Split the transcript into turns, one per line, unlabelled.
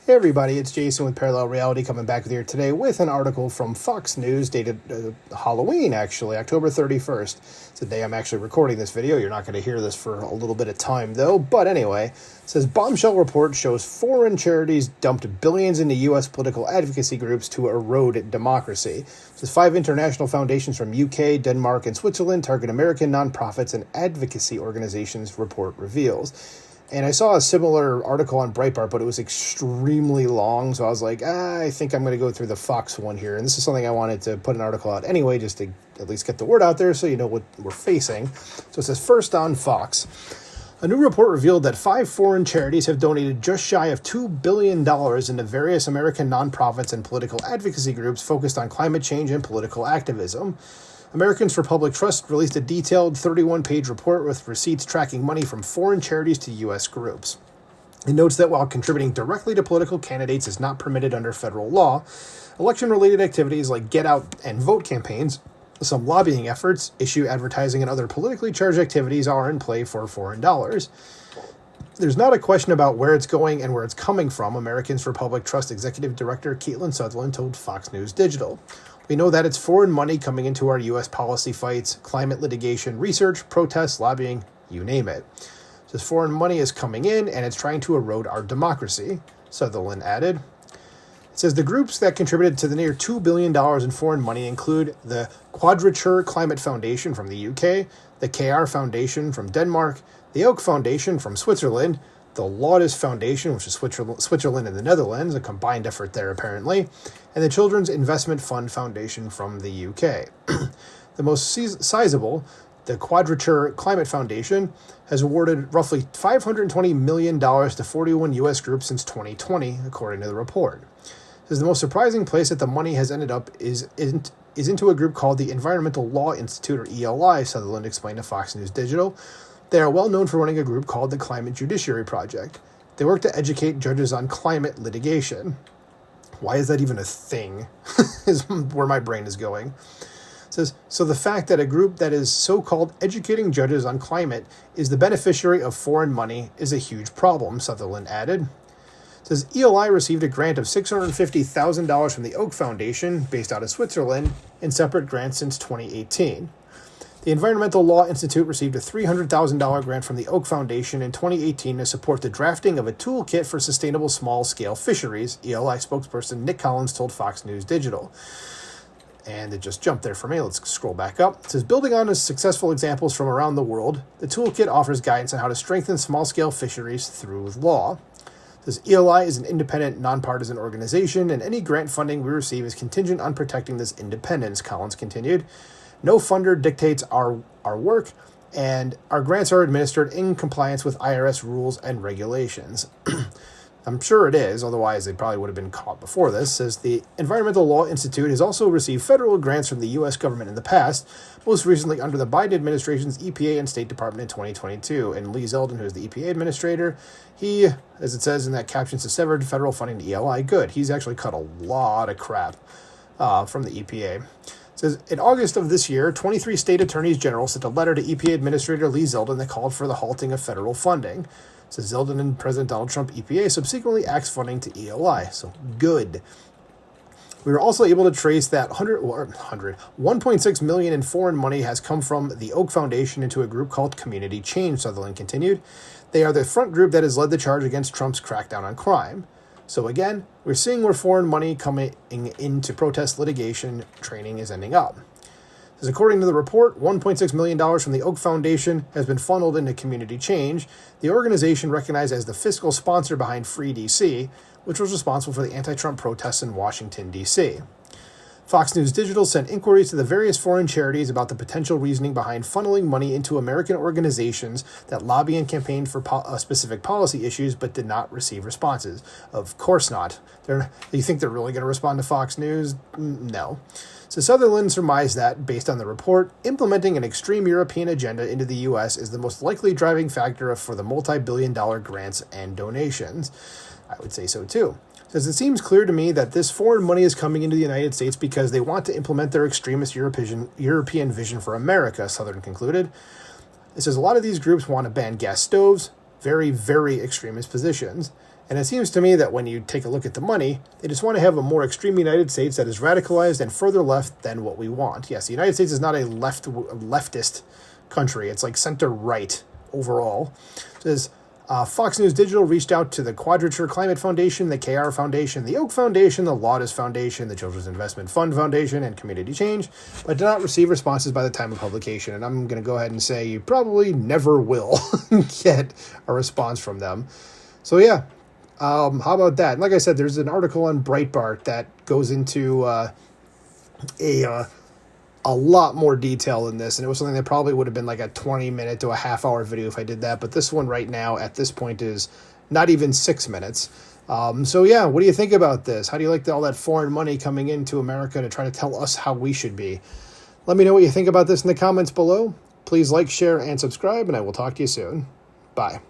Hey everybody, it's Jason with Parallel Reality coming back with you today with an article from Fox News dated Halloween, actually, October 31st. It's the day I'm actually recording this video. You're not going to hear this for a little bit of time, though. But anyway, it says Bombshell report shows foreign charities dumped billions into U.S. political advocacy groups to erode democracy. It says 5 international foundations from UK, Denmark, and Switzerland target American nonprofits and advocacy organizations, report reveals. And I saw a similar article on Breitbart, but it was extremely long, so I was like, I think I'm going to go through the Fox one here. And this is something I wanted to put an article out anyway, just to at least get the word out there so you know what we're facing. So it says, first on Fox. A new report revealed that 5 foreign charities have donated just shy of $2 billion into various American nonprofits and political advocacy groups focused on climate change and political activism. Americans for Public Trust released a detailed 31-page report with receipts tracking money from foreign charities to U.S. groups. It notes that while contributing directly to political candidates is not permitted under federal law, election-related activities like get-out and vote campaigns, some lobbying efforts, issue advertising, and other politically charged activities are in play for foreign dollars. There's not a question about where it's going and where it's coming from, Americans for Public Trust Executive Director Caitlin Sutherland told Fox News Digital. We know that it's foreign money coming into our U.S. policy fights, climate litigation, research, protests, lobbying, you name it. This foreign money is coming in and it's trying to erode our democracy, Sutherland added. It says the groups that contributed to the near $2 billion in foreign money include the Quadrature Climate Foundation from the UK, the KR Foundation from Denmark, the Oak Foundation from Switzerland, the Laudes Foundation, which is Switzerland and the Netherlands, a combined effort there apparently, and the Children's Investment Fund Foundation from the UK. The most sizable, the Quadrature Climate Foundation, has awarded roughly $520 million to 41 U.S. groups since 2020, according to the report. It says the most surprising place that the money has ended up is into a group called the Environmental Law Institute, or ELI, Sutherland explained to Fox News Digital. They are well known for running a group called the Climate Judiciary Project. They work to educate judges on climate litigation. Why is that even a thing? Is where my brain is going. It says, so the fact that a group that is so-called educating judges on climate is the beneficiary of foreign money is a huge problem, Sutherland added. It says ELI received a grant of $650,000 from the Oak Foundation, based out of Switzerland, in separate grants since 2018. The Environmental Law Institute received a $300,000 grant from the Oak Foundation in 2018 to support the drafting of a toolkit for sustainable small-scale fisheries, ELI spokesperson Nick Collins told Fox News Digital. And it just jumped there for me. Let's scroll back up. It says, building on successful examples from around the world, the toolkit offers guidance on how to strengthen small-scale fisheries through law. It says, ELI is an independent, nonpartisan organization, and any grant funding we receive is contingent on protecting this independence, Collins continued. No funder dictates our work, and our grants are administered in compliance with IRS rules and regulations. I'm sure it is, otherwise they probably would have been caught before this. Says the Environmental Law Institute has also received federal grants from the U.S. government in the past, most recently under the Biden administration's EPA and State Department in 2022. And Lee Zeldin, who is the EPA administrator, he, as it says in that caption, severed federal funding to ELI. Good. He's actually cut a lot of crap from the EPA. It says, in August of this year, 23 state attorneys general sent a letter to EPA Administrator Lee Zeldin that called for the halting of federal funding. It says Zeldin and President Donald Trump EPA subsequently axed funding to ELI. So good. We were also able to trace that $1.6 million in foreign money has come from the Oak Foundation into a group called Community Change, Sutherland continued. They are the front group that has led the charge against Trump's crackdown on crime. So again, we're seeing where foreign money coming into protest litigation training is ending up. As according to the report, $1.6 million from the Oak Foundation has been funneled into Community Change, the organization recognized as the fiscal sponsor behind Free DC, which was responsible for the anti-Trump protests in Washington, D.C. Fox News Digital sent inquiries to the various foreign charities about the potential reasoning behind funneling money into American organizations that lobby and campaign for specific policy issues but did not receive responses. Of course not. You think they're really going to respond to Fox News? No. So Sutherland surmised that, based on the report, implementing an extreme European agenda into the U.S. is the most likely driving factor for the multi-billion-dollar grants and donations. I would say so too. Says, it seems clear to me that this foreign money is coming into the United States because they want to implement their extremist European vision for America, Southern concluded. It says a lot of these groups want to ban gas stoves, very, very extremist positions, And it seems to me that when you take a look at the money, they just want to have a more extreme United States that is radicalized and further left than what we want. Yes, the United States is not a leftist country. It's like center-right overall. It says, Fox News Digital reached out to the Quadrature Climate Foundation, the KR Foundation, the Oak Foundation, the Laudis Foundation, the Children's Investment Fund Foundation, and Community Change, but did not receive responses by the time of publication. And I'm going to go ahead and say you probably never will get a response from them. So yeah, how about that? And like I said, there's an article on Breitbart that goes into a lot more detail in this, and it was something that probably would have been like a 20-minute to a half-hour video if I did that, but this one right now, at this point, is not even 6 minutes. So yeah, what do you think about this? How do you like all that foreign money coming into America to try to tell us how we should be? Let me know what you think about this in the comments below. Please like, share, and subscribe, and I will talk to you soon. Bye.